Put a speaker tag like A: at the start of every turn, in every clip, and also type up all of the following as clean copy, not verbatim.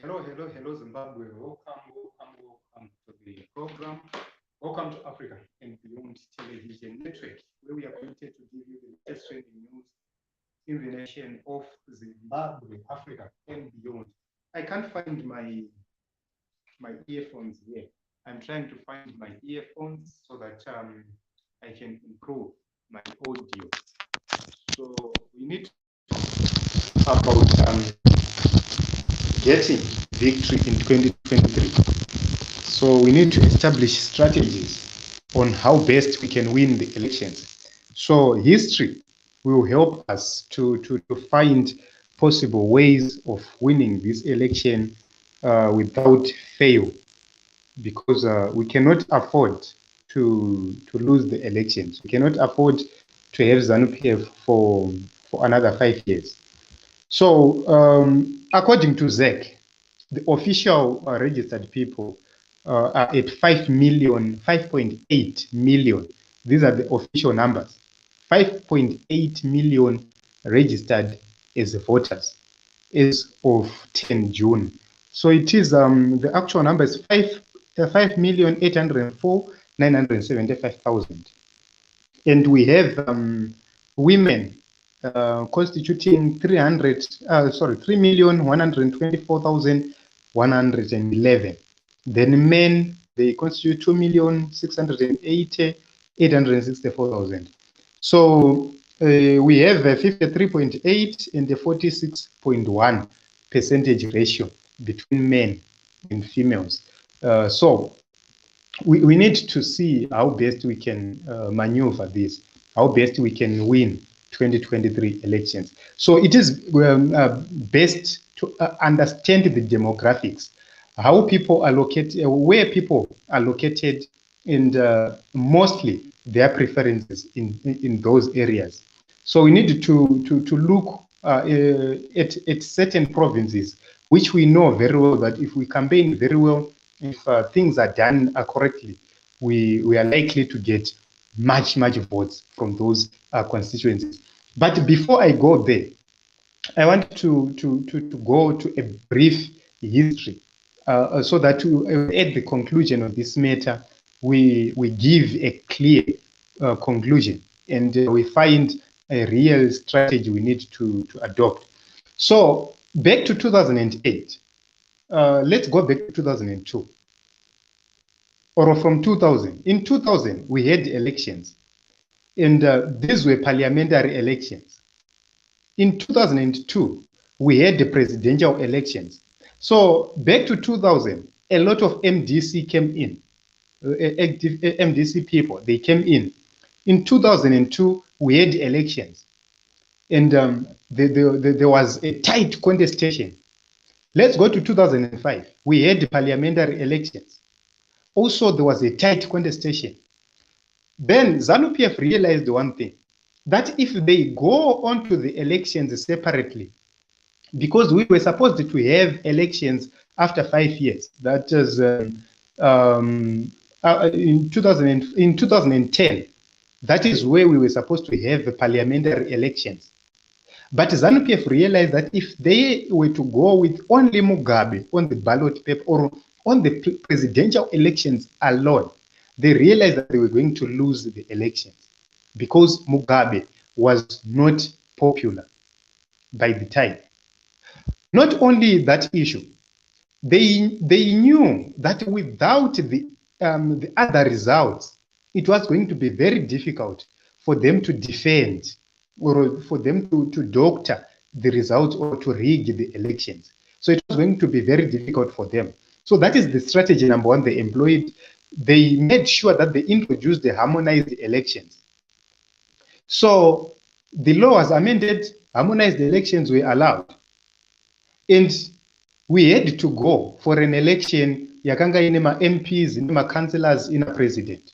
A: Hello, Zimbabwe. Welcome to the program. Welcome to Africa and Beyond Television Network, where we are committed to give you the latest trending news in the nation of Zimbabwe, Africa and beyond. I can't find my earphones here. I'm trying to find my earphones so that I can improve my audio. So we need to talk about getting victory in 2023. So we need to establish strategies on how best we can win the elections. So history will help us to find possible ways of winning this election without fail, because we cannot afford to lose the elections. We cannot afford to have ZANU-PF for another 5 years. So according to ZEC, the official registered people are at 5.8 million. These are the official numbers. 5.8 million registered as voters as of 10 June. So it is the actual number is 5,804,975,000. And we have women constituting 3,124,111. Then men, they constitute 2,680,864,000. So we have a 53.8 and a 46.1 percentage ratio between men and females. So we need to see how best we can maneuver this, how best we can win 2023 elections. So it is best to understand the demographics, how people are located, where people are located, and mostly their preferences in those areas. So we need to look at certain provinces which we know very well that if we campaign very well, if things are done correctly, we are likely to get much votes from those constituencies. But before I go there, I want to go to a brief history so that at the conclusion of this matter, we give a clear conclusion and we find a real strategy we need to adopt. So back to 2008, let's go back to 2002. Or from 2000. In 2000, we had elections, and these were parliamentary elections. In 2002, we had the presidential elections. So back to 2000, a lot of MDC came in, active MDC people, they came in. In 2002, we had elections, and there was a tight contestation. Let's go to 2005. We had parliamentary elections. Also, there was a tight contestation. Then ZANU-PF realized one thing, that if they go on to the elections separately, because we were supposed to have elections after 5 years, that is in 2010, that is where we were supposed to have parliamentary elections. But ZANU-PF realized that if they were to go with only Mugabe on the ballot paper or on the presidential elections alone, they realized that they were going to lose the elections because Mugabe was not popular by the time. Not only that issue, they knew that without the other results, it was going to be very difficult for them to defend or for them to doctor the results or to rig the elections. So it was going to be very difficult for them. So that is the strategy number one they employed. They made sure that they introduced the harmonized elections. So the law was amended, harmonized elections were allowed. And we had to go for an election, yakanga inema MPs, inema councillors, in a president.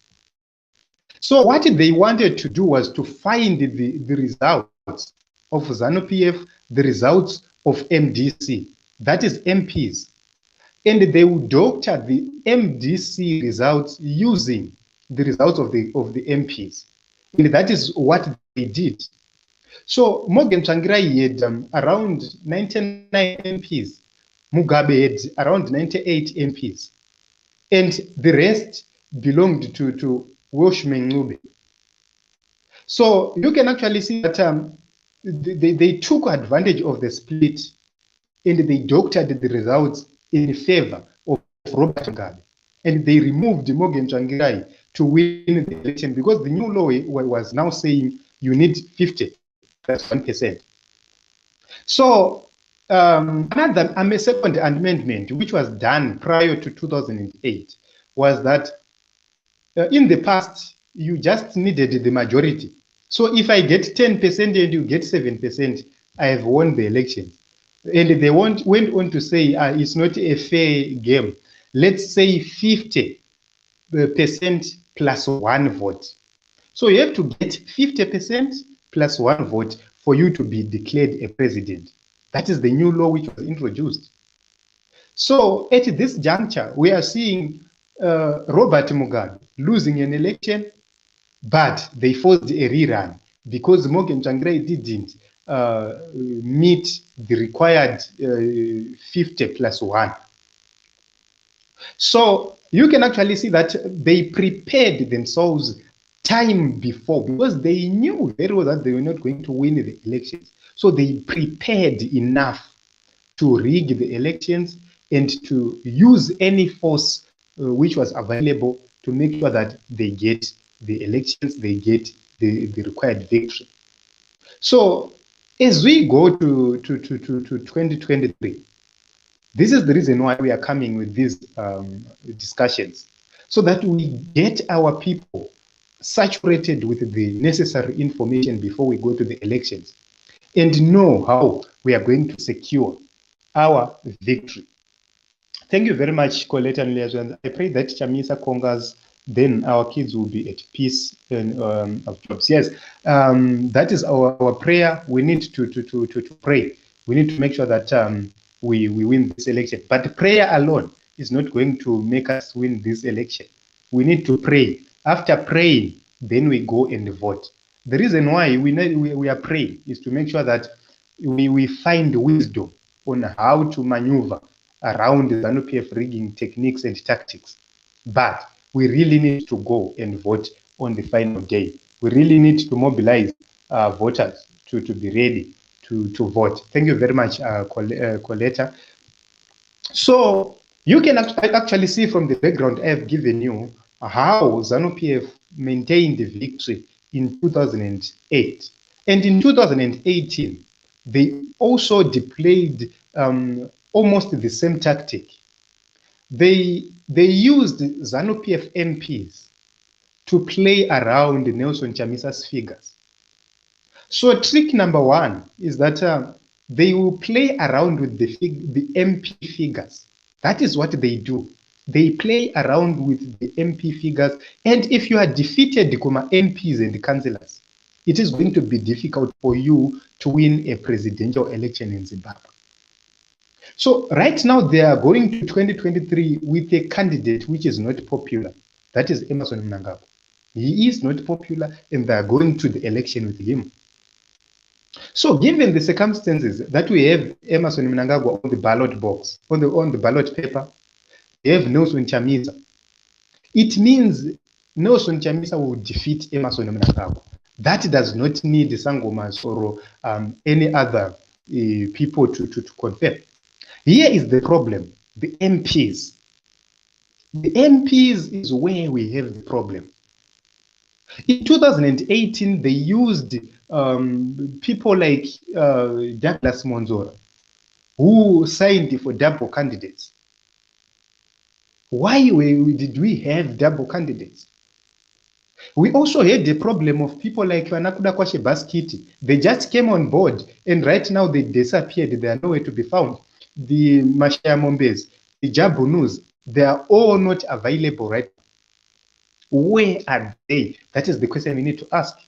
A: So what they wanted to do was to find the results of ZANU-PF, the results of MDC, that is MPs. And they would doctor the MDC results using the results of the MPs. And that is what they did. So Morgan Tsvangirai had around 99 MPs. Mugabe had around 98 MPs, and the rest belonged to Welshman Ngube. So you can actually see that they took advantage of the split, and they doctored the results in favor of Robert Mugabe. And they removed Morgan Tsvangirai to win the election, because the new law was now saying you need 50 plus 1%. So another second amendment, which was done prior to 2008, was that in the past, you just needed the majority. So if I get 10% and you get 7%, I have won the election. And they went on to say it's not a fair game. Let's say 50% plus one vote. So you have to get 50% plus one vote for you to be declared a president. That is the new law which was introduced. So at this juncture, we are seeing Robert Mugabe losing an election, but they forced a rerun because Morgan Tsvangirai didn't meet the required 50 plus 1. So you can actually see that they prepared themselves time before, because they knew very well that they were not going to win the elections. So they prepared enough to rig the elections and to use any force which was available to make sure that they get the elections, they get the required victory. So as we go to 2023, this is the reason why we are coming with these discussions, so that we get our people saturated with the necessary information before we go to the elections and know how we are going to secure our victory. Thank you very much, Colette and Leazan. I pray that Chamisa conquers, then our kids will be at peace and of jobs. Yes, that is our prayer. We need to pray. We need to make sure that we win this election. But prayer alone is not going to make us win this election. We need to pray. After praying, then we go and vote. The reason why we are praying is to make sure that we find wisdom on how to maneuver around the ZANU-PF rigging techniques and tactics. But we really need to go and vote on the final day. We really need to mobilize voters to be ready to vote. Thank you very much, Coletta. So you can actually see from the background I have given you how ZANU-PF maintained the victory in 2008. And in 2018, they also deployed almost the same tactic. They used ZANU-PF MPs to play around Nelson Chamisa's figures. So trick number one is that they will play around with the MP figures. That is what they do. They play around with the MP figures. And if you are defeated, MPs and councillors, it is going to be difficult for you to win a presidential election in Zimbabwe. So right now they are going to 2023 with a candidate which is not popular. That is Emmerson Mnangagwa. He is not popular, and they are going to the election with him. So given the circumstances that we have Emmerson Mnangagwa on the ballot box, on the ballot paper, we have Nelson Chamisa. It means Nelson Chamisa will defeat Emmerson Mnangagwa. That does not need Sangomas or any other people to confirm. Here is the problem, the MPs. The MPs is where we have the problem. In 2018, they used people like Douglas Monzora, who signed for double candidates. Why did we have double candidates? We also had the problem of people like Wanakuda Kwashe Baskiti. They just came on board, and right now they disappeared. They are nowhere to be found. The Mashaya Mombes, the Jabunus, they are all not available right now. Where are they? That is the question we need to ask.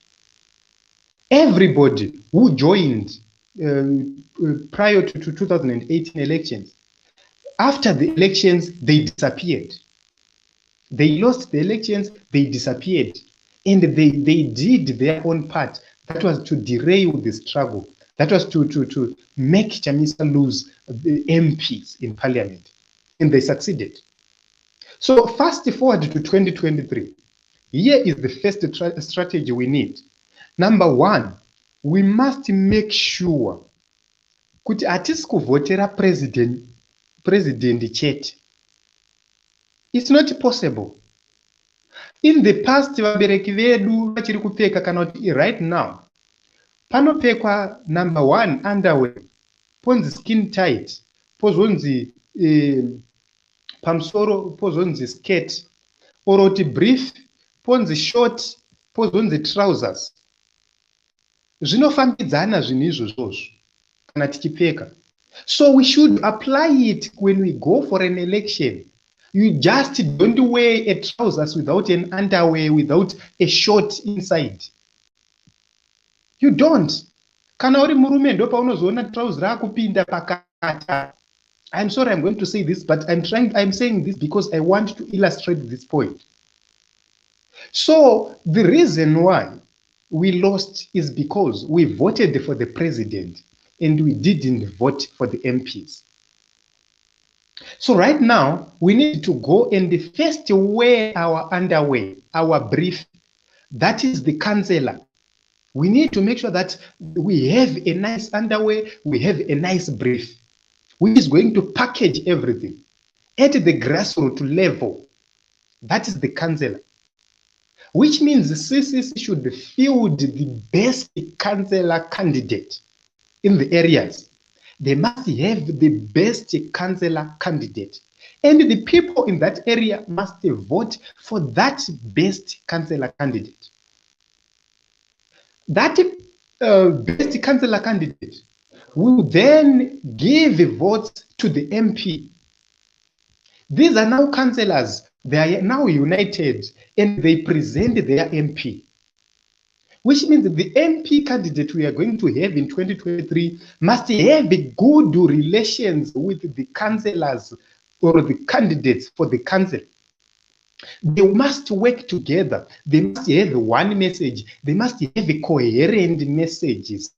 A: Everybody who joined prior to 2018 elections, after the elections, they disappeared. They lost the elections, they disappeared. And they did their own part. That was to derail the struggle. That was to make Chamisa lose the MPs in parliament. And they succeeded. So fast forward to 2023. Here is the first strategy we need. Number one, we must make sure kuti hatisi kuvhotera president chete. It's not possible. In the past, vabereki vedu vachiri kupfeka kana kuti right now, panopfekwa number one underwear, ponzi skin tight, pozonzi pamsoro, pozonzi skirt, oroti brief, ponzi short, pozonzi trousers. Zvinofambidzana zvinhu izvozvo kana tichipfeka. So we should apply it when we go for an election. You just don't wear a trousers without an underwear, without a short inside. You don't. Kana uri murume ndo paunozoona trouser rakupinda pakata. I'm sorry I'm going to say this, but I'm saying this because I want to illustrate this point. So the reason why we lost is because we voted for the president and we didn't vote for the MPs. So right now, we need to go and first wear our underwear, our brief. That is the councillor. We need to make sure that we have a nice underwear, we have a nice brief, which is going to package everything at the grassroots level. That is the councillor. Which means the CCC should field the best councillor candidate in the areas. They must have the best councillor candidate. And the people in that area must vote for that best councillor candidate. That best councillor candidate will then give votes to the MP. These are now councillors. They are now united and they present their MP. Which means that the MP candidate we are going to have in 2023 must have good relations with the councillors or the candidates for the council. They must work together. They must have one message. They must have coherent messages.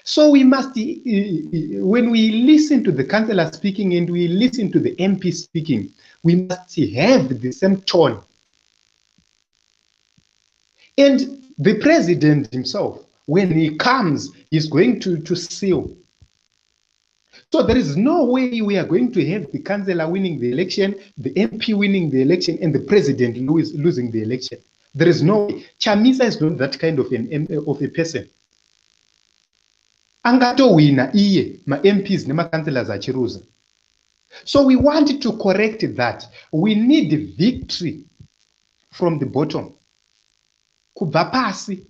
A: So we must, when we listen to the councillor speaking and we listen to the MP speaking, we must have the same tone. And the president himself, when he comes, is going to seal. So there is no way we are going to have the councillor winning the election, the MP winning the election, and the president losing the election. There is no way. Chamisa is not that kind of a person. Angato wina iye, ma MPs nema councillors achiruza. So we want to correct that. We need victory from the bottom. Kubva pasi.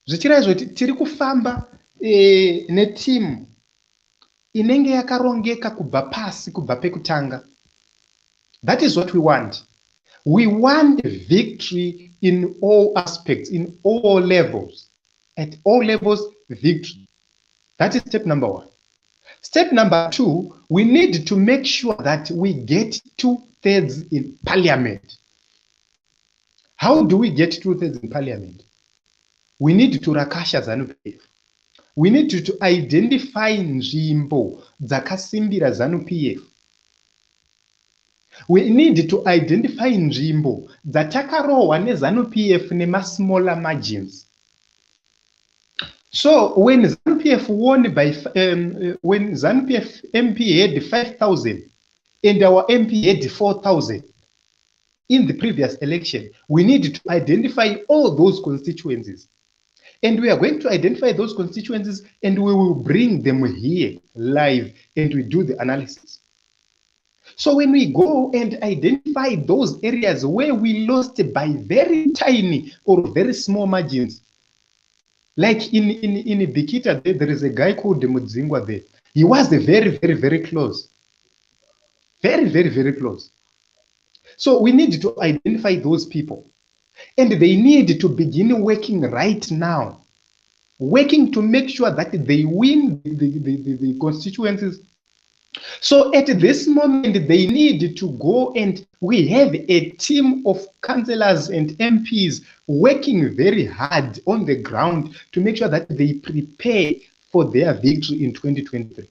A: Zvichira izvoti tiri kufamba netimu inenge yakarongeka kubva pasi kubva pekutanga. That is what we want. We want victory in all aspects, in all levels. At all levels, victory. That is step number one. Step number two, we need to make sure that we get 2/3 in parliament. How do we get 2/3 in parliament? We need to rakasha ZANU-PF. We need to identify nzvimbo dzakasimbira ZANU-PF. We need to identify nzvimbo dzatakarohwa neZANU-PF nema-smaller margins. So when ZANU-PF won by, when ZANU-PF MP had 5,000 and our MP had 4,000 in the previous election, we need to identify all those constituencies. And we are going to identify those constituencies and we will bring them here live and we do the analysis. So when we go and identify those areas where we lost by very tiny or very small margins, like in Bikita, there is a guy called Mudzingwa there. He was very close. Very close. So we need to identify those people. And they need to begin working right now. Working to make sure that they win the constituencies So at this moment, they need to go, and we have a team of councillors and MPs working very hard on the ground to make sure that they prepare for their victory in 2023.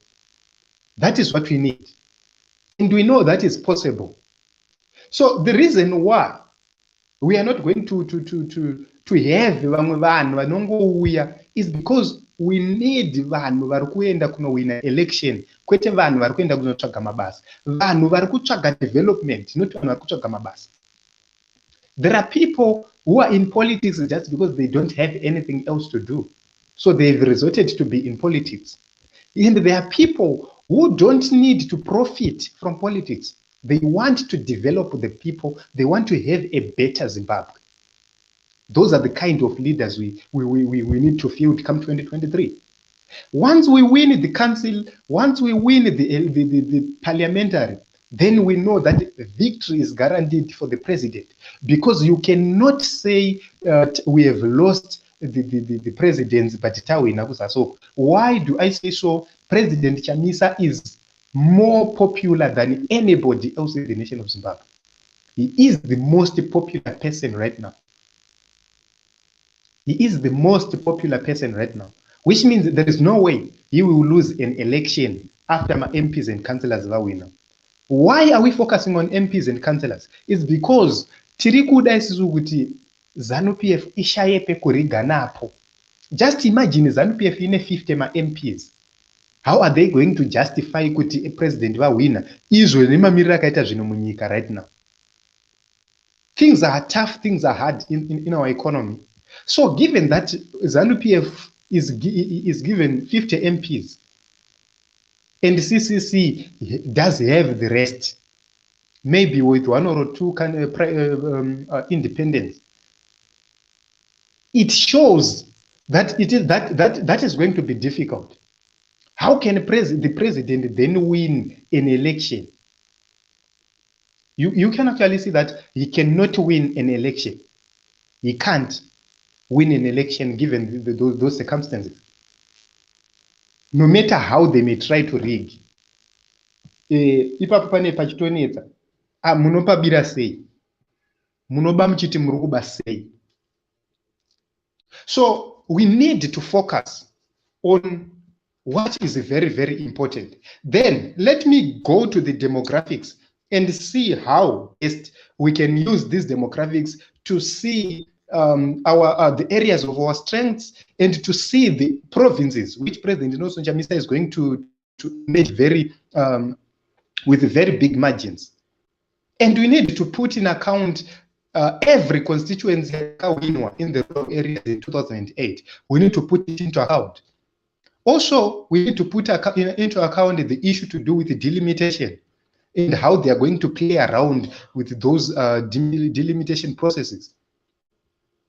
A: That is what we need. And we know that is possible. So the reason why we are not going to have vamwe vanhu vanongouya is because we need vanhu vari kuenda kunowina election, kwete vanhu vari kuenda kunotsvaga mabasa, vanhu vari kutsvaga development, not vanhu vari kutsvaga mabasa. There are people who are in politics just because they don't have anything else to do, so they've resorted to be in politics. And there are people who don't need to profit from politics. They want to develop the people. They want to have a better Zimbabwe. Those are the kind of leaders we need to field come 2023. Once we win the council, once we win the parliamentary, then we know that victory is guaranteed for the president. Because you cannot say we have lost the presidents, but so why do I say so? President Chamisa is more popular than anybody else in the nation of Zimbabwe. He is the most popular person right now. He is the most popular person right now, which means there is no way he will lose an election after my MPs and councillors are winning. Why are we focusing on MPs and councillors? It's because tirikuda isusu kuti ZANU-PF ishaye pekuriga napo. Just imagine ZANU-PF ine 50 ma MPs. How are they going to justify kuti a president va winner izwe nemamiriro akaita zvino munyika right now? Things are tough, things are hard in our economy. So given that ZANU-PF is given 50 MPs and CCC does have the rest, maybe with one or two independents, it shows that it is that is going to be difficult. How can the president then win an election? You can actually see that he cannot win an election. He can't win an election given those circumstances. No matter how they may try to rig. Ipapo pane pachitonetsa. Munopabira sei? Munoba muchiti muri kuba sei? So we need to focus on what is very, very important. Then let me go to the demographics and see how best we can use these demographics to see the areas of our strengths and to see the provinces which President Chamisa is going to make very with very big margins. And we need to put in account every constituency in the rural areas in 2008. We need to put it into account. Also, we need to put into account the issue to do with the delimitation and how they are going to play around with those delimitation processes,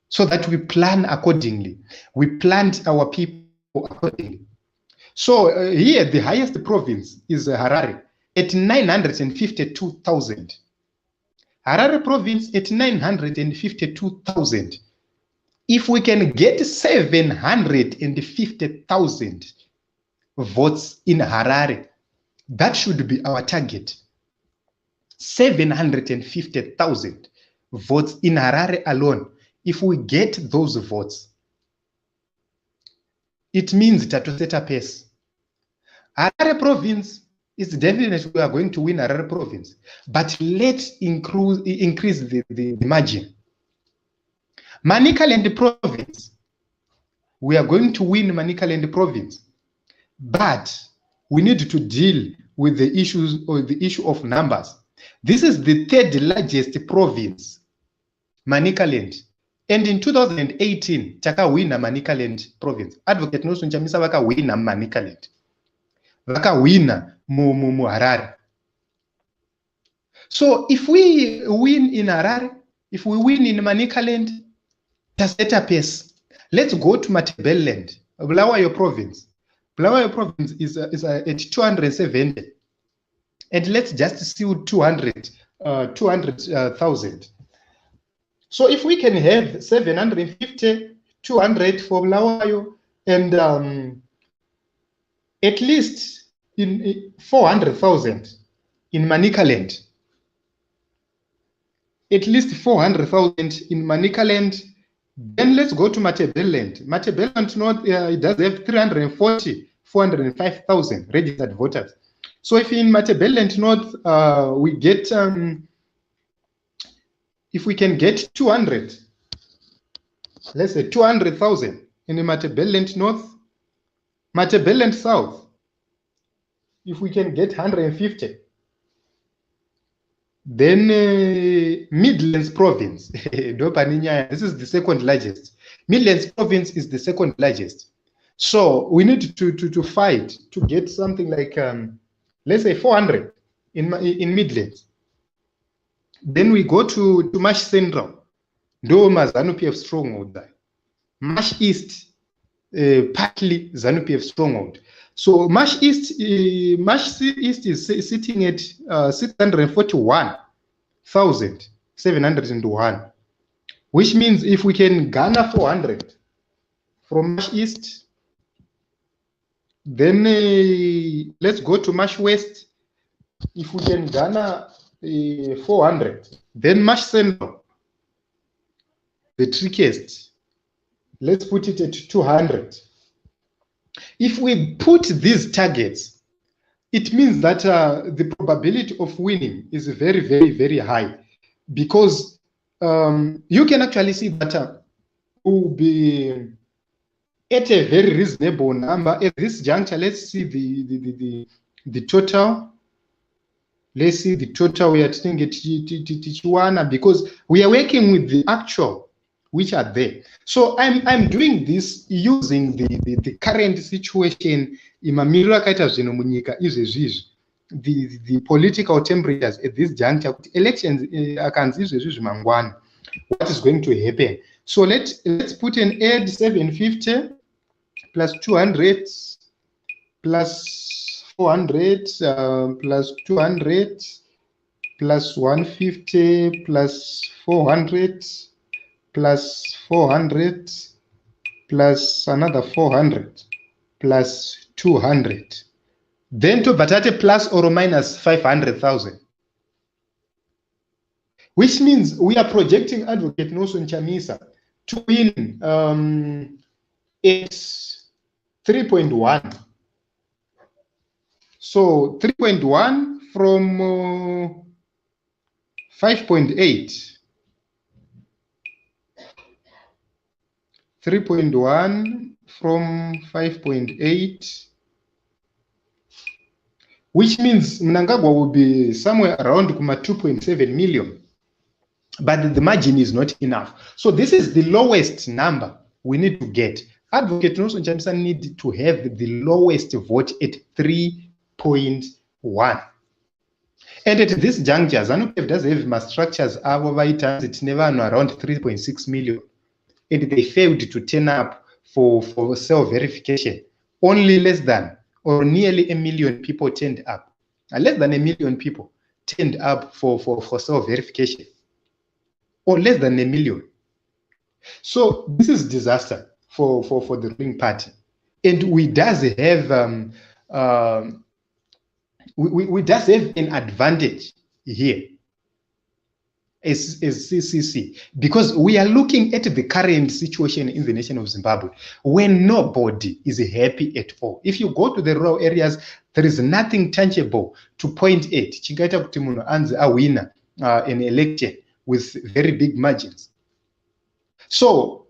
A: so that we plan accordingly. We plant our people accordingly. So here, the highest province is Harare at 952,000. Harare province at 952,000. If we can get 750,000 votes in Harare, that should be our target. 750,000 votes in Harare alone. If we get those votes, it means that to set a pace. Harare province is definitely we are going to win Harare province, but let's increase the margin. Manicaland province, we are going to win Manicaland province, but we need to deal with the issues or the issue of numbers. This is the third largest province, Manicaland. And in 2018, Chaka wina Manicaland province. Advocate Nelson Chamisa waka wina Manicaland. Waka wina mu Harare. So if we win in Harare, if we win in Manicaland, just set a pace. Let's go to Matabeleland, Bulawayo province. Bulawayo province is at 270. And let's just see 200,000. So if we can have 750, 200 for Bulawayo, and at least in 400,000 in Manicaland. At least 400,000 in Manicaland. Then let's go to Matabeleland. Matabeleland North, it does have 405,000 registered voters. So if in Matabeleland North, we get, if we can get 200, let's say 200,000 in the Matabeleland North, Matabeleland South, if we can get 150, then Midlands Province, this is the second largest. Midlands Province is the second largest. So we need to fight to get something like, let's say 400 in Midlands. Then we go to Marsh Central. Doma ZANU-PF stronghold there. Marsh East, partly ZANU-PF stronghold. So Marsh East is sitting at 641,701, which means if we can garner 400 from Marsh East, then let's go to Marsh West. If we can garner 400, then Marsh Central, the trickiest, let's put it at 200. If we put these targets, it means that the probability of winning is very, very, very high, because you can actually see that we'll be at a very reasonable number at this juncture. Let's see the total. Let's see the total. We are taking it Tijuana because we are working with the actual which are there. So I'm doing this using the current situation in the political temperatures at this juncture. Elections, what is going to happen? So let's put an add 750 plus 200 plus 400 plus 200 plus 150 plus 400 plus 400 plus another 400 plus 200. Then to Batate plus or minus 500,000. Which means we are projecting Advocate Nelson Chamisa to win at 3.1. So 3.1 from 5.8. 3.1 from 5.8, which means Mnangagwa will be somewhere around 2.7 million. But the margin is not enough. So this is the lowest number we need to get. Advocate Nelson Chamisa need to have the lowest vote at 3.1. And at this juncture, ZANU-PF does have mass structures it's never around 3.6 million. And they failed to turn up for self-verification. Only less than or nearly 1 million people turned up. Less than 1 million people turned up for self-verification. Or less than 1 million. So this is disaster for the ruling party. And we does have we does have an advantage here as CCC, because we are looking at the current situation in the nation of Zimbabwe when nobody is happy at all. If you go to the rural areas, there is nothing tangible to point at. Chingaita kuti munhu anzi awina an election with very big margins. So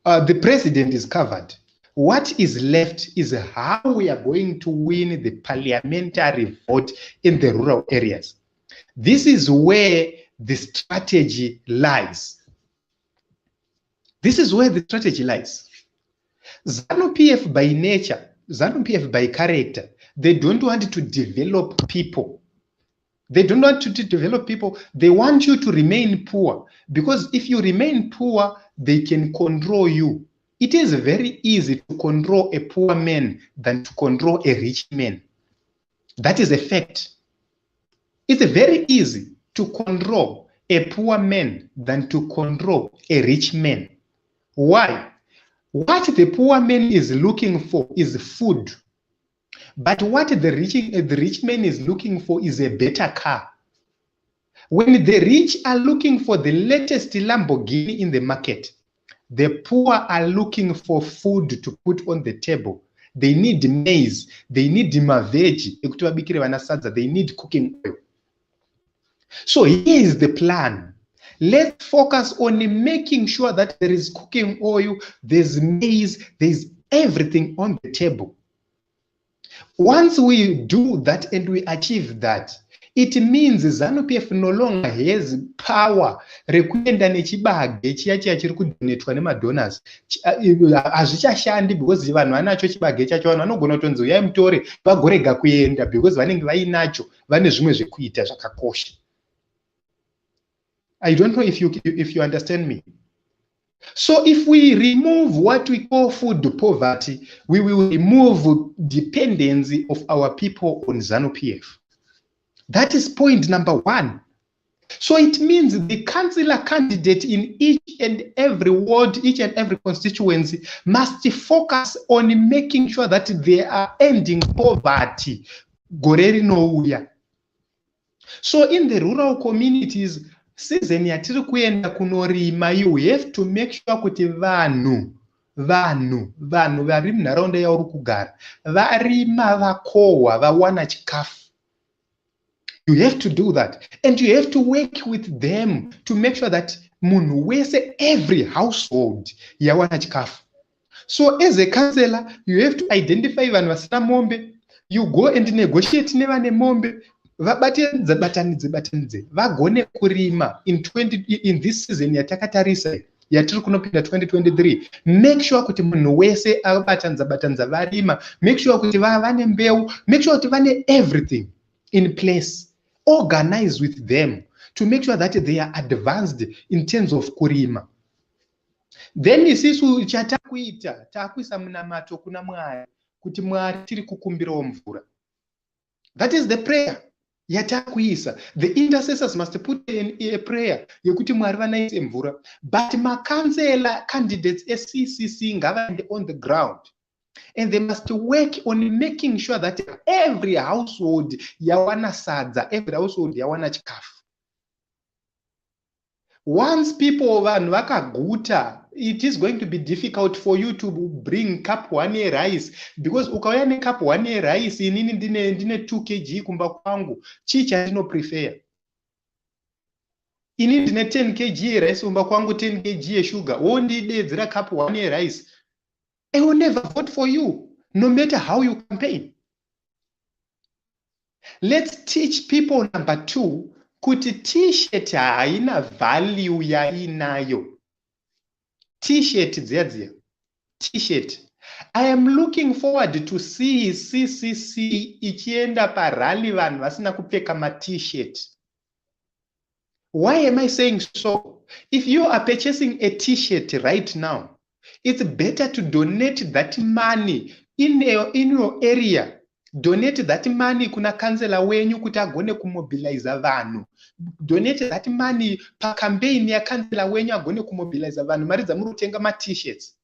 A: the president is covered. What is left is how we are going to win the parliamentary vote in the rural areas. This is where the strategy lies. This is where the strategy lies. ZANU-PF by nature, ZANU-PF by character, they don't want to develop people. They don't want to develop people. They want you to remain poor, because if you remain poor, they can control you. It is very easy to control a poor man than to control a rich man. That is a fact. It's very easy to control a poor man than to control a rich man. Why? What the poor man is looking for is food. But what the rich man is looking for is a better car. When the rich are looking for the latest Lamborghini in the market, the poor are looking for food to put on the table. They need maize, they need veggie, they need cooking oil. So here is the plan. Let's focus on making sure that there is cooking oil, there's maize, there's everything on the table. Once we do that and we achieve that, it means ZANU-PF no longer has power rekuenda nechibage chiya chiri kudonetwa nemadonors. Hazvichashandi because vanhu vanacho chibage chacho, vanhu vanogona kutonzi uyai mutore vagorega kuenda because vanenge vainacho, vane zvimwe zvekuita zvakakosha. I don't know if you understand me. So if we remove what we call food poverty, we will remove dependency of our people on ZANU-PF. That is point number one. So it means the councillor candidate in each and every ward, each and every constituency must focus on making sure that they are ending poverty. So in the rural communities, season yatiri kuenda kunorima, you have to make sure kuti vanhu vari munharaunda yauri kugara varima, vakohwa, vawana chikafu. You have to do that, and you have to work with them to make sure that munhu wese, every household yawana chikafu. So as a councillor, you have to identify vanhu vasina mombe. You go and negotiate nevane mombe. Vabatanidze vagone kurima in this season yatakatarisa yatiri kunopinda 2023. Make sure kuti munhu wese abatanidza varima. Make sure kuti vane mbeu. Make sure kuti vane everything in place. Organize with them to make sure that they are advanced in terms of kurima. Then isisu chatakuita takuisa munamato kuna Mwari kuti Mwari tiri kukumbirawo mvura. That is the prayer. Yatakuisa. The intercessors must put in a prayer yekuti Mwari vanaise mvura. But councillor candidates SCCC ngavaende on the ground, and they must work on making sure that every household yawana sadza, every household yawana chikafu. Once people vanhu vakaguta, it is going to be difficult for you to bring cup 1 rice, because ukauya ne cup 1 rice, inini ndine 2 kg kumba kwangu, chicha ndino prefer. Inini ndine 10 kg rice kumba kwangu, 10 kg sugar, wondidedzera cup 1 rice, I will never vote for you, no matter how you campaign. Let's teach people, number 2, kuti t-shirt haina value yainayo. T-shirt dzedzia. T-shirt. I am looking forward to see CCC ichienda parally vanhu vasina kupfeka ma t-shirt. Why am I saying so? If you are purchasing a t-shirt right now, it's better to donate that money in your area. Donate that money kuna councillor wenyu kuti agone kumobilize vanhu. Donate that money pa campaign ya councillor wenyu agone kumobilize vanhu. Maridza muri kutenga ma t-shirts.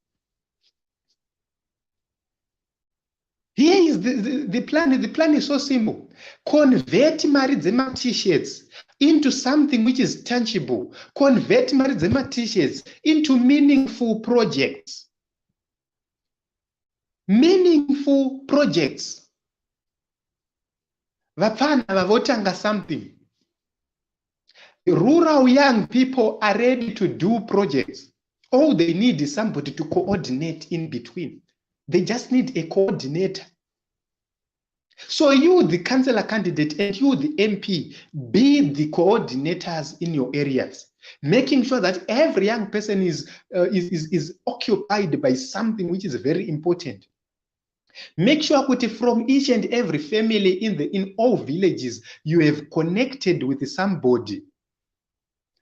A: Here is the plan. The plan is so simple. Convert mari dzema t-shirts into something which is tangible. Convert mari dzema t-shirts into meaningful projects. Meaningful projects. Vapana vavotanga something. Rural young people are ready to do projects. All they need is somebody to coordinate in between. They just need a coordinator. So you, the councillor candidate, and you, the MP, be the coordinators in your areas, making sure that every young person is occupied by something which is very important. Make sure that from each and every family in all villages, you have connected with somebody.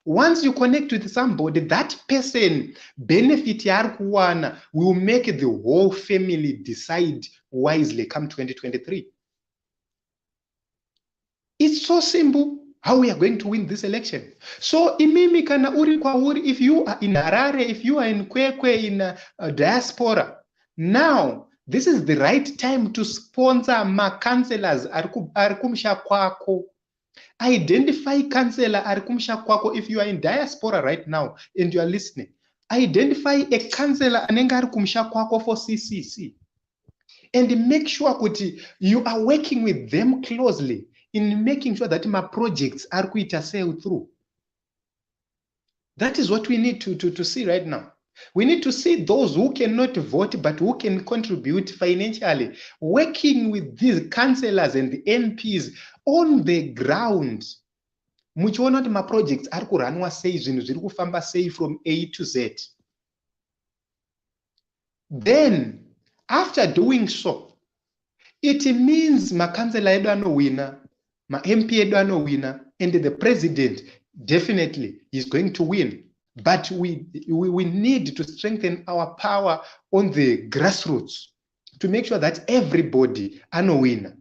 A: Once you connect with somebody, that person benefit yarkuwana will make the whole family decide wisely come 2023. It's so simple how we are going to win this election. So imimi kana uri kwa uri, if you are in Harare, if you are in Kwekwe, in diaspora, now This is the right time to sponsor ma-councillors arikumsha kwako. Identify councillor arikumsha kwako. If you are in diaspora right now and you are listening, identify a councillor anenge arikumsha kwako for CCC. And make sure kuti you are working with them closely in making sure that my projects are kuita sail through. That is what we need to see right now. We need to see those who cannot vote but who can contribute financially, working with these councillors and the MPs on the ground. Muchiona kuti ma-projects ari kuranwa sei, zvinhu zviri kufamba sei from A to Z. Then, after doing so, it means ma-councillor edu anowina, ma-MP edu anowina, and the president definitely is going to win. But we need to strengthen our power on the grassroots to make sure that everybody is a winner.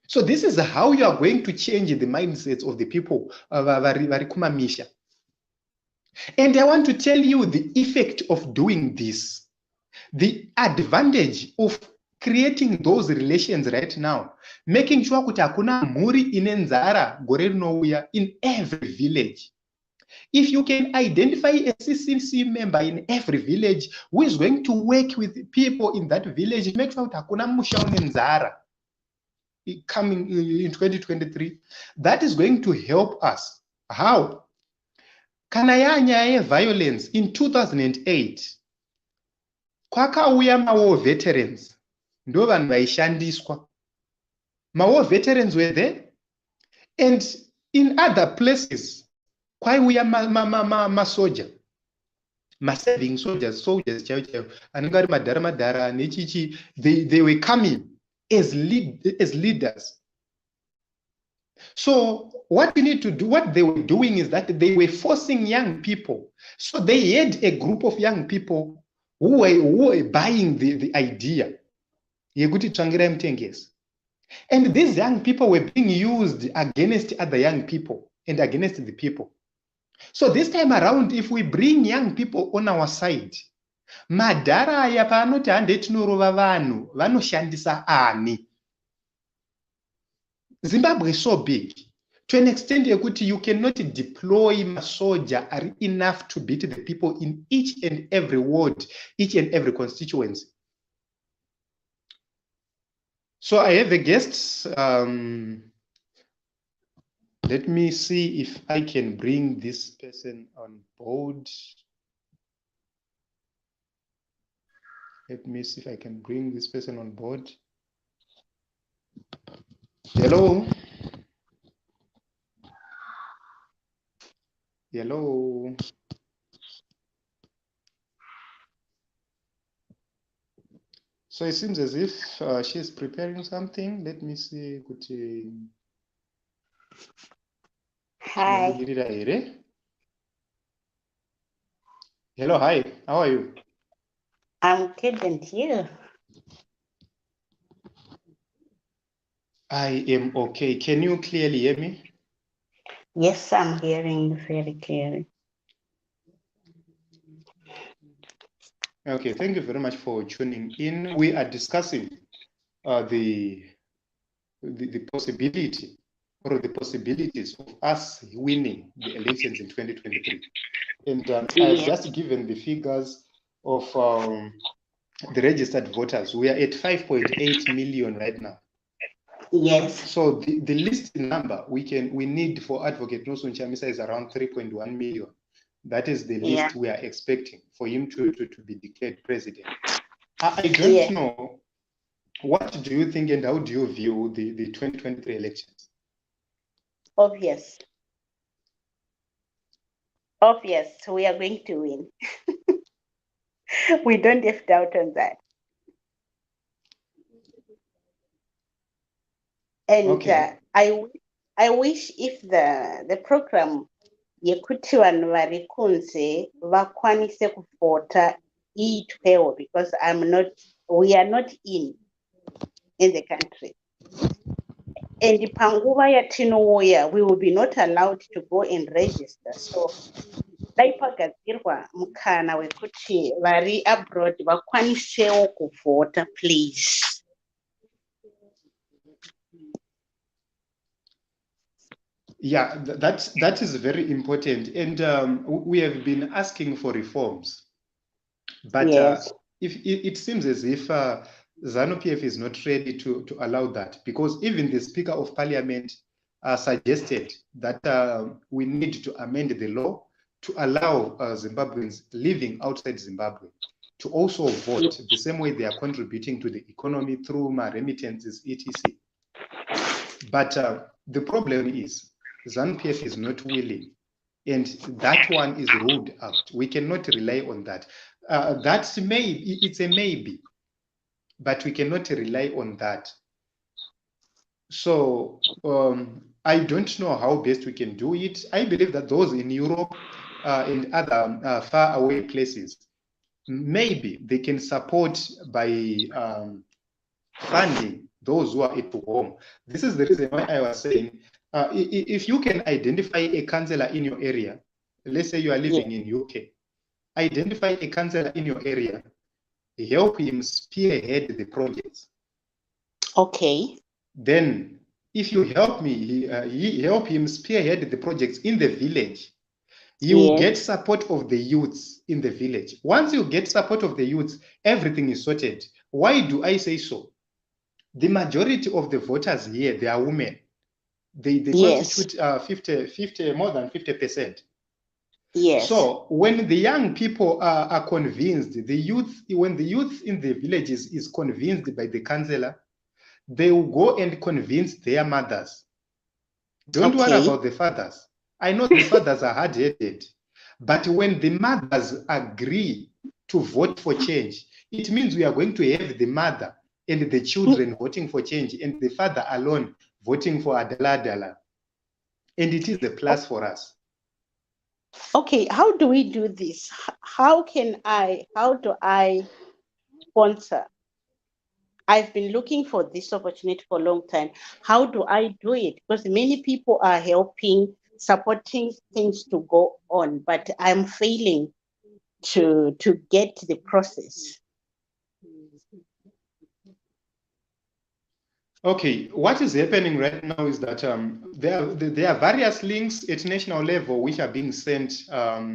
A: So this is how you are going to change the mindsets of the people. And I want to tell you the effect of doing this, the advantage of creating those relations right now, making sure kuti hakuna mhuri ine nzara gore rinouya in every village. If you can identify a CCC member in every village who is going to work with people in that village, make sure that hakuna musha une nzara coming in 2023, that is going to help us. How? Kana yanya violence in 2008, kwakauya ma-war veterans, ndo vanhu vaishandiswa. Ma-war veterans were there, and in other places, kwaiuya ma-soldier, ma-serving soldiers, anenge ari madhara nechichi, they were coming as leaders. So what we need to do, what they were doing is that they were forcing young people. So they had a group of young people who were buying the idea. And these young people were being used against other young people and against the people. So this time around, if we bring young people on our side, madhara aya paanoti handetinorova vanhu vanoshandisa ani. Zimbabwe is so big to an extent yekuti you cannot deploy a soldier enough to beat the people in each and every ward, each and every constituency. So I have a guest. Let me see if I can bring this person on board. Let me see if I can bring this person on board. Hello. Hello. So it seems as if she is preparing something. Let me see.
B: Hi.
A: Hello, hi. How are you?
B: I'm good, and you?
A: I am okay. Can you clearly hear me?
B: Yes, I'm hearing you very clearly.
A: Okay, thank you very much for tuning in. We are discussing the possibility or the possibilities of us winning the elections in 2023. And I've just given the figures of the registered voters. We are at 5.8 million right now.
B: Yes.
A: So the list number we need for Advocate President Chamisa is around 3.1 million. That is the list we are expecting for him to be declared president. I don't know. What do you think and how do you view the 2023 elections?
B: Obvious, we are going to win. We don't have doubt on that. And okay. I wish if the program yekuti vanhu vari kunze vakwanise kuvhota iitwewo, because we are not in the country. And panguva yatinouya, we will be not allowed to go and register. So dai pagadzirwa mukana wekuti vari abroad vakwanisewo kuvhota, please.
A: Yeah, that is very important, and we have been asking for reforms, but
B: Yes.
A: if it seems as if ZANU-PF is not ready to allow that, because even the Speaker of Parliament suggested that we need to amend the law to allow Zimbabweans living outside Zimbabwe to also vote the same way they are contributing to the economy through remittances, etc. But the problem is ZANU-PF is not willing, and that one is ruled out. We cannot rely on that. That's maybe, it's a maybe, but we cannot rely on that. So I don't know how best we can do it. I believe that those in Europe and other far away places, maybe they can support by funding those who are at home. This is the reason why I was saying, if you can identify a councillor in your area, let's say you are living in UK, identify a councillor in your area, help him spearhead the projects.
B: Okay.
A: Then, if you help me, help him spearhead the projects in the village, you will get support of the youths in the village. Once you get support of the youths, everything is sorted. Why do I say so? The majority of the voters here, they are women. They constitute more than 50%.
B: Yes.
A: So when the young people are convinced, when the youth in the villages is convinced by the councillor, they will go and convince their mothers. Don't worry about the fathers. I know the fathers are hard-headed, but when the mothers agree to vote for change, it means we are going to have the mother and the children voting for change and the father alone voting for Adala. And it is a plus for us.
B: Okay, how do we do this? How do I sponsor? I've been looking for this opportunity for a long time. How do I do it? Because many people are helping, supporting things to go on, but I'm failing to get the process.
A: Okay, what is happening right now is that there are various links at national level which are being sent, at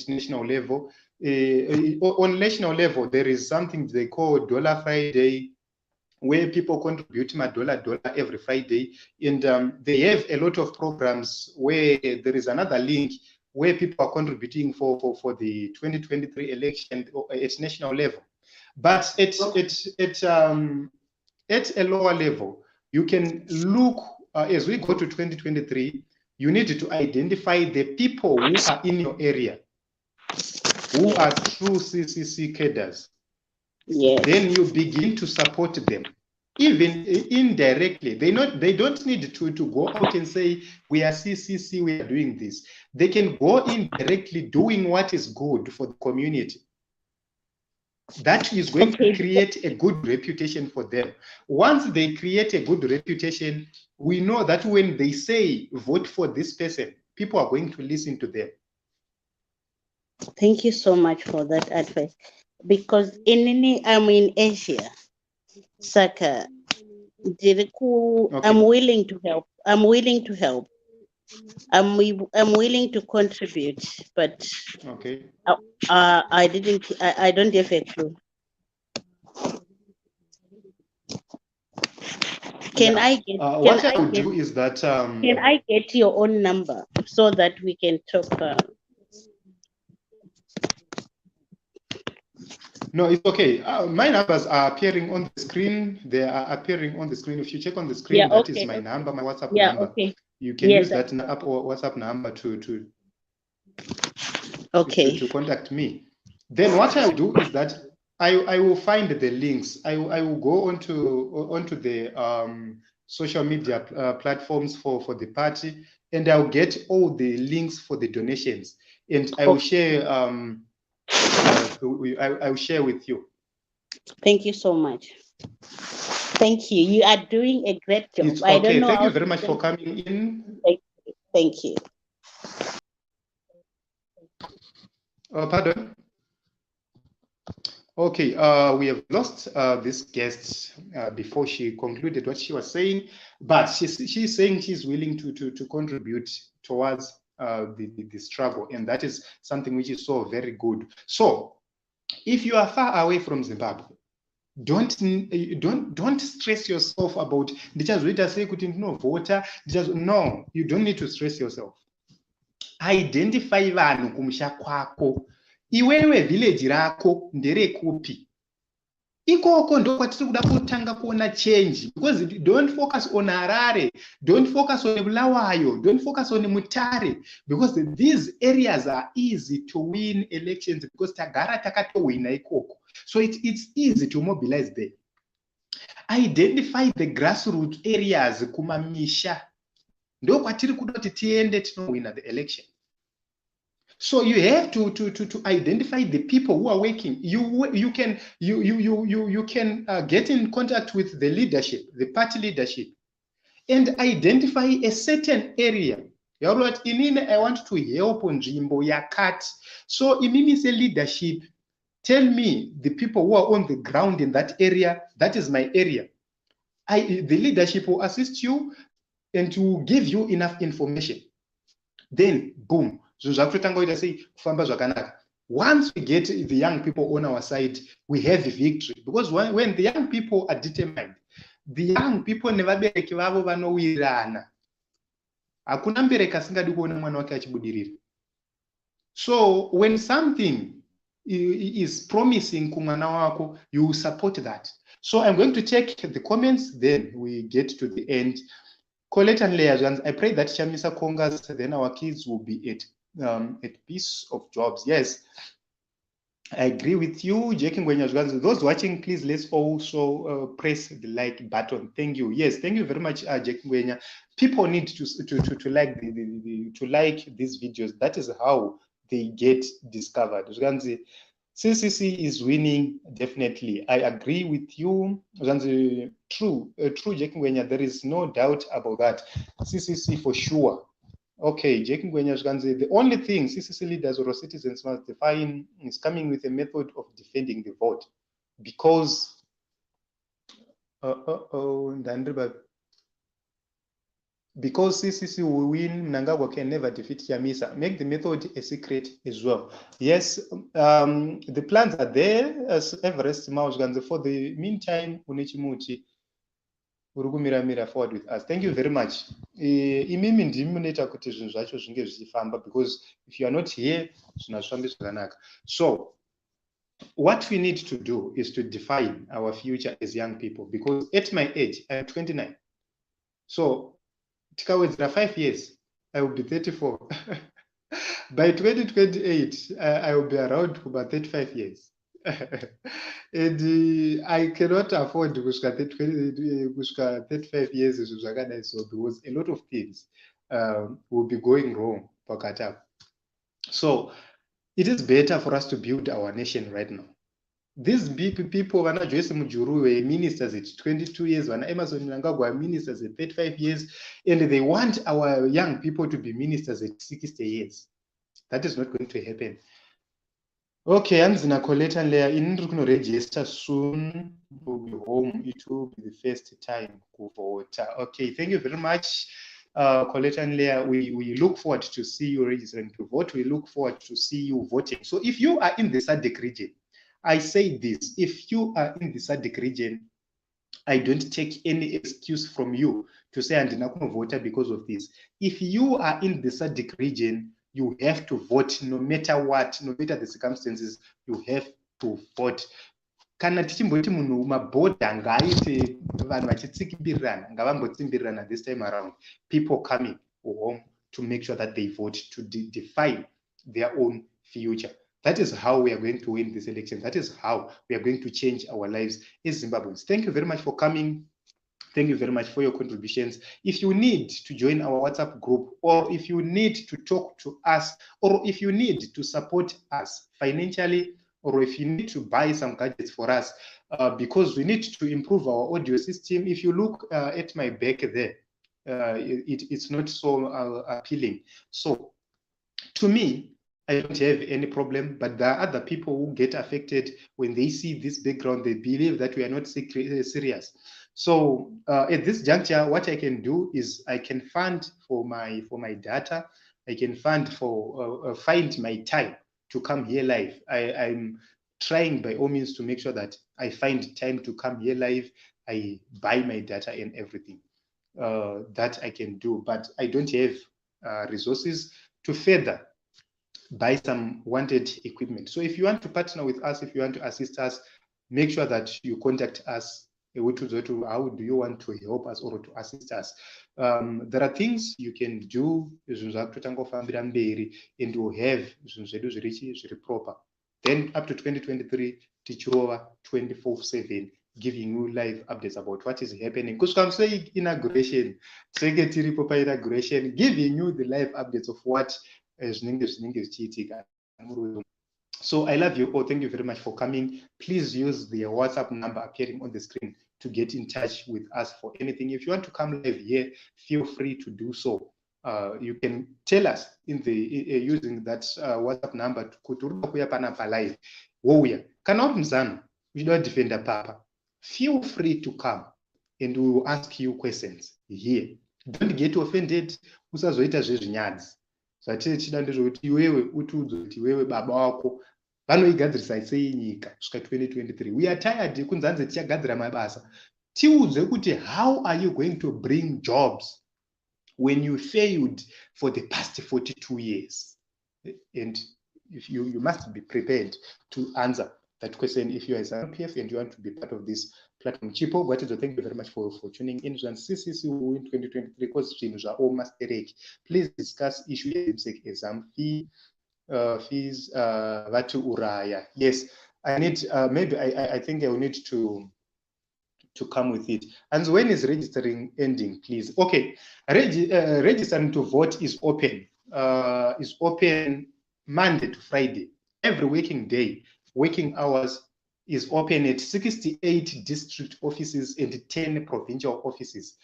A: national level. On national level, there is something they call Dollar Friday, where people contribute $1 every Friday. And they have a lot of programs where there is another link where people are contributing for the 2023 election at national level. But at a lower level, you can look, as we go to 2023, you need to identify the people who are in your area, who are true CCC cadres.
B: Yes.
A: Then you begin to support them, even indirectly. They don't need to go out and say, we are CCC, we are doing this. They can go indirectly doing what is good for the community. That is going to create a good reputation for them. Once they create a good reputation, we know that when they say, vote for this person, people are going to listen to them.
B: Thank you so much for that advice. Because I'm in Asia, Saka, I'm willing to help. I'm willing to help. I'm willing to contribute, but I don't have a clue. Can I get your own number so that we can talk?
A: No, it's okay. My numbers are appearing on the screen. They are appearing on the screen. If you check on the screen, that is my number, my WhatsApp number.
B: Okay.
A: You can use that WhatsApp number to contact me. Then what I will do is that I will find the links. I will go onto the social media platforms for the party, and I'll get all the links for the donations, and I will share. I will share with you.
B: Thank you so much. Thank you. You are doing a great job.
A: It's okay. I don't know. Thank you very much for coming in.
B: Thank you.
A: Pardon? Okay, we have lost this guest before she concluded what she was saying, but she's saying she's willing to contribute towards the struggle, and that is something which is so very good. So, if you are far away from Zimbabwe, don't stress yourself about no, you don't need to stress yourself. Identify vanhu kumusha kwako. Iwewe village rako nderekupi? Ikoko ndo kwatiri kuda kutanga kuona change, because don't focus on Harare, don't focus on Bulawayo, don't focus on Mutare, because these areas are easy to win elections because tagara takatowina ikoko. So it's easy to mobilize there. Identify the grassroots areas kumamisha. Ndo kwatiri kuda kuti tiende tinowina the election. So you have to identify the people who are working. You can get in contact with the leadership, the party leadership, and identify a certain area. I want to help on Jimbo Yakat. So inini say leadership. Tell me the people who are on the ground in that area. That is my area. The leadership will assist you and to give you enough information. Then boom. Once we get the young people on our side, we have the victory. Because when the young people are determined, the young people never be vavo vanowirana. Hakuna mbereka asingadi kuona mwana wake achibudirira. So when something is promising kumwana wako, you support that. So I'm going to check the comments, then we get to the end. Colette and Leah, I pray that Chamisa conquers, then our kids will be at peace of jobs. Yes, I agree with you, Jackie. Those watching, please let's also press the like button. Thank you. Yes, thank you very much, Jackie. People need to like to like these videos. That is how they get discovered. CCC is winning, definitely. I agree with you. True, Jackie. There is no doubt about that. CCC for sure. Okay, Jackie, the only thing CCC leaders or citizens must define is coming with a method of defending the vote, because because CCC will win, Mnangagwa can never defeat Chamisa. Make the method a secret as well. Yes, the plans are there as Everest Mausganze. For the meantime, Unichimuchi Urugumira forward with us. Thank you very much. Because if you are not here, so what we need to do is to define our future as young people, because at my age, I'm 29. So in 5 years, I will be 34. By 2028, I will be around for about 35 years. And I cannot afford to 35 years, because a lot of things will be going wrong. So it is better for us to build our nation right now. These big people, Joyce Mujuru, were ministers at 22 years, Emerson Mnangagwa were ministers at 35 years, and they want our young people to be ministers at 60 years. That is not going to happen. Okay, I'm Zina Colette and Leah. In register soon. We'll be home. It will be the first time to vote. Okay, thank you very much, Colette and Leah. We look forward to see you registering to vote. We look forward to see you voting. So if you are in the SADC region, I say this: if you are in the SADC region, I don't take any excuse from you to say I'm not going to vote because of this. If you are in the SADC region, you have to vote no matter what, no matter the circumstances, you have to vote. Kana tichimboti munhu mabhodha ngaite vanhu vachitsikimbirana this time around, people coming home to make sure that they vote to define their own future. That is how we are going to win this election. That is how we are going to change our lives as Zimbabweans. Thank you very much for coming. Thank you very much for your contributions. If you need to join our WhatsApp group, or if you need to talk to us, or if you need to support us financially, or if you need to buy some gadgets for us, because we need to improve our audio system. If you look at my back there, it's not so appealing. So to me, I don't have any problem, but there are other people who get affected when they see this background. They believe that we are not serious. So at this juncture, what I can do is I can fund for my data. I can fund for find my time to come here live. I'm trying by all means to make sure that I find time to come here live. I buy my data and everything that I can do, but I don't have resources to further buy some wanted equipment. So if you want to partner with us, if you want to assist us, make sure that you contact us. How do you want to help us or to assist us? There are things you can do and you have proper. Then up to 2023, Tichirova 24/7, giving you live updates about what is happening. Because I'm saying inauguration, secretary proper inauguration, giving you the live updates of what is cheating. So I love you all. Thank you very much for coming. Please use the WhatsApp number appearing on the screen to get in touch with us for anything. If you want to come live here, feel free to do so. You can tell us in the using that WhatsApp number. We don't defend a papa. Feel free to come, and we will ask you questions here. Don't get offended. Usazoita zvezvinyadzi. Zvatinochida ndezvokuti iwewe utiudzwe kuti iwewe baba wako vanoigadzirisa sei nyika kusvika 2023. We are tired kunzanzi tichagadzira mabasa. Tiudzwe kuti how are you going to bring jobs when you failed for the past 42 years? And if you must be prepared to answer that question if you are a PF and you want to be part of this platform. Chipo, thank you very much for tuning in. And CCC will win 2023 because things are all masterake. Please discuss issues like exam fees, Vatu Uraya. Yes, I need, maybe I think I will need to come with it. And when is registering ending, please? Okay, registering to vote is open. Is open Monday to Friday, every working day. Working hours is open at 68 district offices and 10 provincial offices.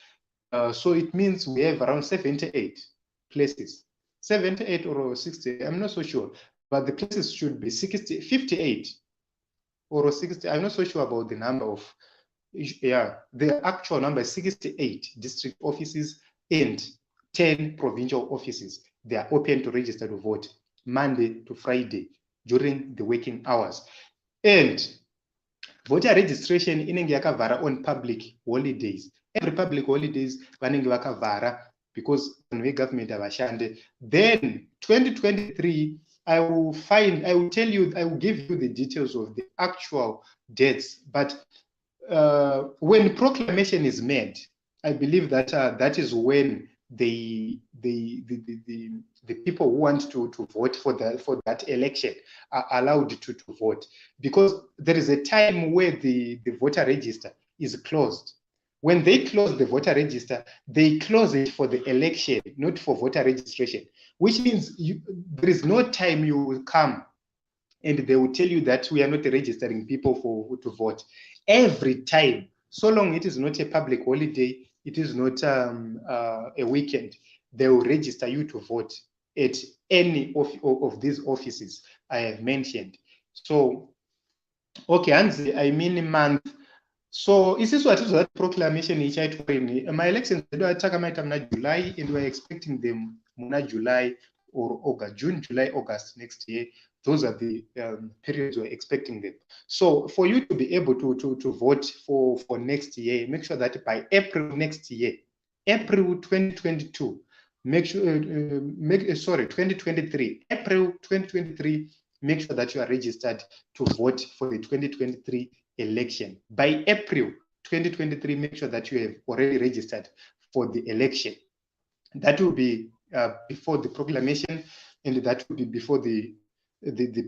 A: So it means we have around 78 places. 78 or 60, I'm not so sure. But the places should be 58 or 60. I'm not so sure about the number of, the actual number is 68 district offices and 10 provincial offices. They are open to register to vote Monday to Friday during the working hours. And voter registration inenge yakavhara on public holidays. Every public holidays vanenge vakavhara because the government avashande. Then 2023, I will tell you, I will give you the details of the actual dates. But when proclamation is made, I believe that that is when the people who want to vote for that election are allowed to vote, because there is a time where the voter register is closed. When they close the voter register, they close it for the election, not for voter registration, which means there is no time you will come and they will tell you that we are not registering people to vote. Every time, so long it is not a public holiday, it is not a weekend, they will register you to vote at any of these offices I have mentioned. So, okay, I mean month. So, is this what is that proclamation? My elections are July, and we're expecting them July or August, June, July, August next year. Those are the periods we're expecting them. So for you to be able to vote for next year, make sure that by April next year, April 2022, make sure, 2023, April 2023, make sure that you are registered to vote for the 2023 election. By April 2023, make sure that you have already registered for the election. That will be before the proclamation, and that will be before the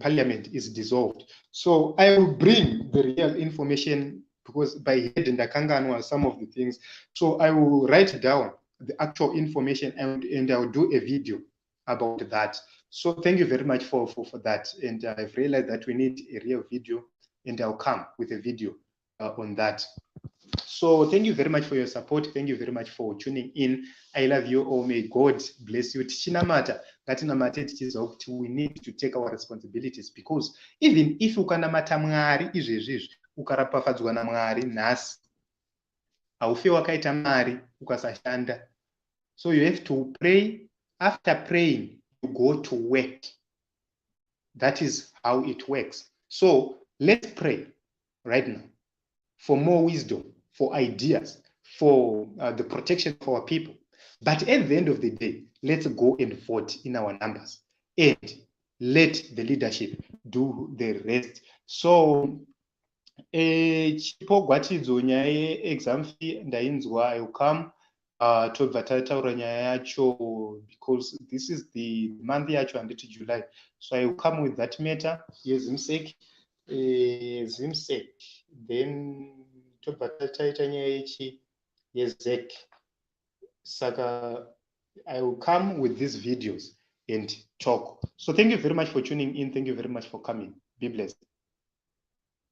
A: parliament is dissolved. So I will bring the real information, because by head and Akanganwa some of the things. So I will write down the actual information and I will do a video about that. So thank you very much for that. And I've realized that we need a real video, and I'll come with a video on that. So thank you very much for your support. Thank you very much for tuning in. I love you all. May God bless you. Tichinamata ngatinamate tichiziva kuti we need to take our responsibilities, because even if ukanamata Mwari izvezvizvi ukarapafadzwa naMwari nhasi, haufe wakaita mari ukasashanda. So you have to pray. After praying, you go to work. That is how it works. So let's pray right now for more wisdom, for ideas, for the protection of our people. But at the end of the day, let's go and vote in our numbers and let the leadership do the rest. So chipogwatidzo nyaya yeexam fee ndainzwa. I will come tobva tataura nyaya yacho, because this is the month yacho handiti July. So I will come with that matter yezimsek, then tobva tataita nyaya yechi yezek. Saka I will come with these videos and talk. So thank you very much for tuning in. Thank you very much for coming. Be blessed.